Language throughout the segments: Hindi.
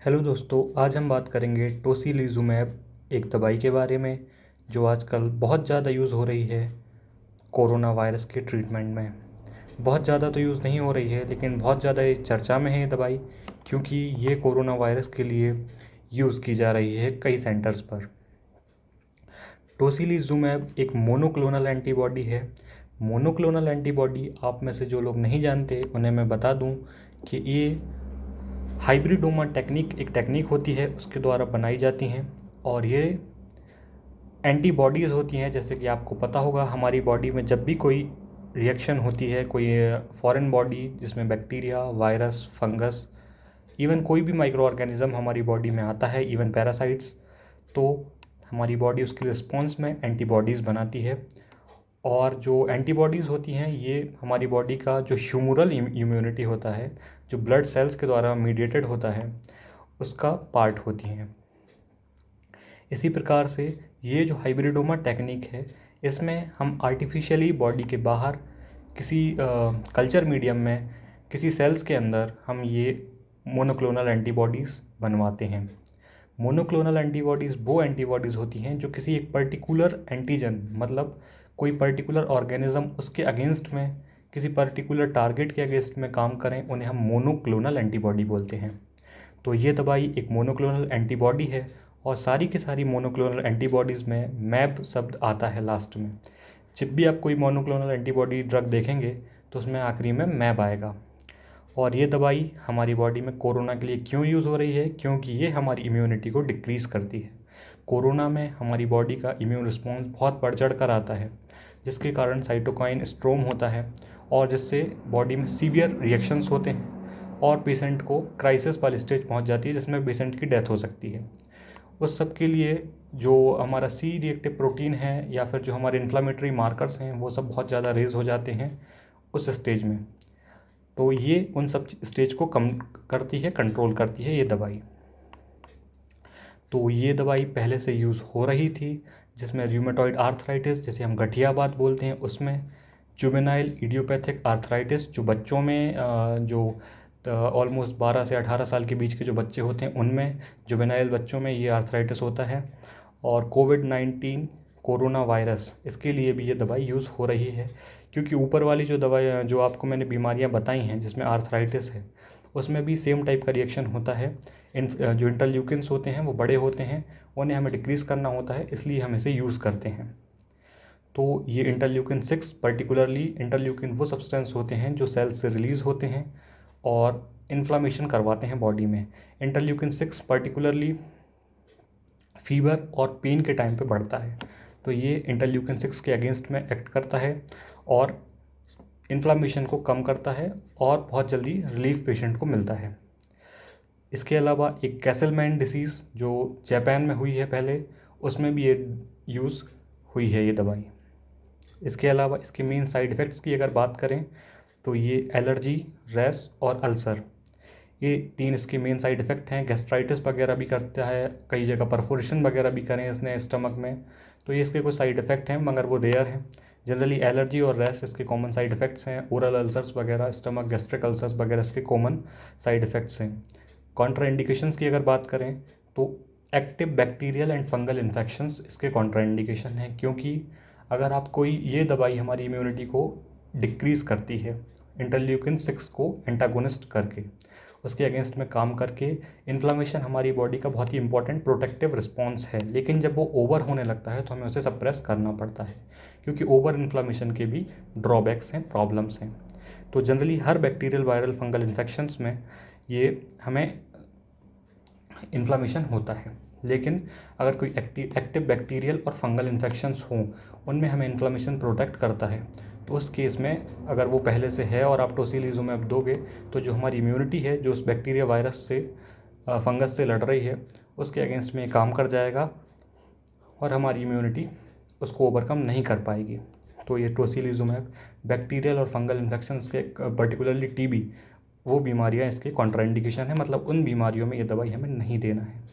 हेलो दोस्तों, आज हम बात करेंगे टोसिलिजुमैब एक दवाई के बारे में जो आजकल बहुत ज़्यादा यूज़ हो रही है कोरोना वायरस के ट्रीटमेंट में। बहुत ज़्यादा तो यूज़ नहीं हो रही है, लेकिन बहुत ज़्यादा ये चर्चा में है ये दवाई, क्योंकि ये कोरोना वायरस के लिए यूज़ की जा रही है कई सेंटर्स पर। टोसिलिजुमैब एक मोनोक्लोनल एंटीबॉडी है। मोनोक्लोनल एंटीबॉडी आप में से जो लोग नहीं जानते उन्हें मैं बता दूं कि ये हाइब्रिडोमा टेक्निक एक टेक्निक होती है, उसके द्वारा बनाई जाती हैं और ये एंटीबॉडीज़ होती हैं। जैसे कि आपको पता होगा, हमारी बॉडी में जब भी कोई रिएक्शन होती है, कोई फॉरेन बॉडी जिसमें बैक्टीरिया, वायरस, फंगस, इवन कोई भी माइक्रो ऑर्गेनिज्म हमारी बॉडी में आता है, इवन पैरासाइट्स, तो हमारी बॉडी उसके रिस्पॉन्स में एंटीबॉडीज़ बनाती है। और जो एंटीबॉडीज़ होती हैं ये हमारी बॉडी का जो ह्यूमरल इम्यूनिटी होता है, जो ब्लड सेल्स के द्वारा मीडिएटेड होता है, उसका पार्ट होती हैं। इसी प्रकार से ये जो हाइब्रिडोमा टेक्निक है, इसमें हम आर्टिफिशियली बॉडी के बाहर किसी कल्चर मीडियम में किसी सेल्स के अंदर हम ये मोनोक्लोनल एंटीबॉडीज़ बनवाते हैं। मोनोक्लोनल एंटीबॉडीज़ वो एंटीबॉडीज़ होती हैं जो किसी एक पर्टिकुलर एंटीजन, मतलब कोई पर्टिकुलर ऑर्गेनिज्म, उसके अगेंस्ट में, किसी पर्टिकुलर टारगेट के अगेंस्ट में काम करें, उन्हें हम मोनोक्लोनल एंटीबॉडी बोलते हैं। तो ये दवाई एक मोनोक्लोनल एंटीबॉडी है और सारी की सारी मोनोक्लोनल एंटीबॉडीज़ में मैब शब्द आता है लास्ट में। जब भी आप कोई मोनोक्लोनल एंटीबॉडी ड्रग देखेंगे तो उसमें आखिरी में मैब आएगा। और ये दवाई हमारी बॉडी में कोरोना के लिए क्यों यूज़ हो रही है? क्योंकि ये हमारी इम्यूनिटी को डिक्रीज़ करती है। कोरोना में हमारी बॉडी का इम्यून रिस्पॉन्स बहुत बढ़ चढ़ कर आता है, जिसके कारण साइटोकाइन स्ट्रोम होता है और जिससे बॉडी में सीवियर रिएक्शंस होते हैं और पेशेंट को क्राइसिस वाली स्टेज पहुंच जाती है, जिसमें पेशेंट की डेथ हो सकती है। उस सब के लिए जो हमारा सी रिएक्टिव प्रोटीन है या फिर जो हमारे इन्फ्लामेटरी मार्कर्स हैं, वो सब बहुत ज़्यादा रेज हो जाते हैं उस स्टेज में। तो ये उन सब स्टेज को कम करती है, कंट्रोल करती है ये दवाई। तो ये दवाई पहले से यूज़ हो रही थी, जिसमें रूमेटॉइड आर्थराइटिस, जिसे हम गठियाबात बोलते हैं, उसमें जुवेनाइल इडियोपैथिक आर्थराइटिस, जो बच्चों में जो ऑलमोस्ट 12 से 18 साल के बीच के जो बच्चे होते हैं उनमें, जुवेनाइल बच्चों में ये आर्थराइटिस होता है। और कोविड-19 कोरोना वायरस, इसके लिए भी ये दवाई यूज़ हो रही है, क्योंकि ऊपर वाली जो दवाई जो आपको मैंने बीमारियां बताई हैं जिसमें आर्थराइटिस है, उसमें भी सेम टाइप का रिएक्शन होता है। जो इंटरल्यूकिन्स होते हैं वो बड़े होते हैं, उन्हें हमें डिक्रीज़ करना होता है, इसलिए हम इसे यूज़ करते हैं। तो ये इंटरल्यूकिन 6 पर्टिकुलरली, इंटरल्यूकिन वो सब्सटेंस होते हैं जो सेल से रिलीज़ होते हैं और इन्फ्लामेशन करवाते हैं बॉडी में। इंटरल्यूकिन 6 पर्टिकुलरली फीवर और पेन के टाइम पे बढ़ता है, तो ये इंटरल्यूकिन 6 के अगेंस्ट में एक्ट करता है और इन्फ्लामेशन को कम करता है और बहुत जल्दी रिलीफ पेशेंट को मिलता है। इसके अलावा एक कैसलमैन डिसीज़ जो जापान में हुई है पहले, उसमें भी ये यूज़ हुई है ये दवाई। इसके अलावा इसके मेन साइड इफ़ेक्ट्स की अगर बात करें तो ये एलर्जी, रैश और अल्सर, ये 3 इसके मेन साइड इफ़ेक्ट हैं। गैस्ट्राइटिस वगैरह भी करता है, कई जगह परफोरेशन वगैरह भी करें इसने स्टमक में, तो ये इसके कुछ साइड इफ़ेक्ट हैं, मगर वो रेयर हैं। जनरली एलर्जी और रैश इसके कॉमन साइड इफ़ेक्ट्स हैं। ओरल अल्सर्स वगैरह, स्टमक गैस्ट्रिक अल्सर्स वगैरह इसके कॉमन साइड इफ़ेक्ट्स हैं। कॉन्ट्राइंडिकेशंस की अगर बात करें तो active bacterial and fungal infections इसके कॉन्ट्राइंडिकेशन हैं, क्योंकि अगर आप कोई, ये दवाई हमारी इम्यूनिटी को डिक्रीज़ करती है इंटरल्यूकिन 6 को एंटागोनिस्ट करके, उसके अगेंस्ट में काम करके। इन्फ्लामेशन हमारी बॉडी का बहुत ही इंपॉर्टेंट प्रोटेक्टिव रिस्पॉन्स है, लेकिन जब वो ओवर होने लगता है तो हमें उसे सप्रेस करना पड़ता है, क्योंकि ओवर इन्फ्लामेशन के भी ड्रॉबैक्स हैं, प्रॉब्लम्स हैं। तो जनरली हर बैक्टीरियल, वायरल, फंगल इन्फेक्शंस में ये हमें इन्फ्लामेशन होता है, लेकिन अगर कोई एक्टिव बैक्टीरियल और फंगल इन्फेक्शंस हों, उनमें हमें इन्फ्लामेशन प्रोटेक्ट करता है। तो उस केस में अगर वो पहले से है और आप टोसिलिजुमैब दोगे, तो जो हमारी इम्यूनिटी है, जो उस बैक्टीरिया, वायरस से, फंगस से लड़ रही है, उसके अगेंस्ट में काम कर जाएगा और हमारी इम्यूनिटी उसको ओवरकम नहीं कर पाएगी। तो ये टोसिलिजुमैब बैक्टीरियल और फंगल इन्फेक्शंस के, पर्टिकुलरली टीबी, वो बीमारियां इसके कॉन्ट्राइंडिकेशन है, मतलब उन बीमारियों में ये दवाई हमें नहीं देना है।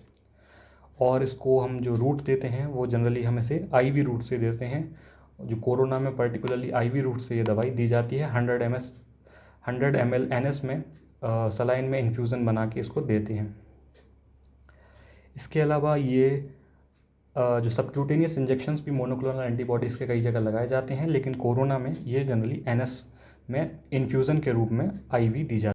और इसको हम जो रूट देते हैं वो जनरली हम इसे आईवी रूट से देते हैं। जो कोरोना में पर्टिकुलरली आईवी रूट से ये दवाई दी जाती है। 100 ml NS में सलाइन में इन्फ्यूज़न बना के इसको देते हैं। इसके अलावा ये जो सबक्यूटेनियस इंजेक्शंस भी मोनोक्लोनल एंटीबॉडीज़ के कई जगह लगाए जाते हैं, लेकिन कोरोना में ये जनरली एनएस में इन्फ्यूज़न के रूप में आईवी दी जाती है।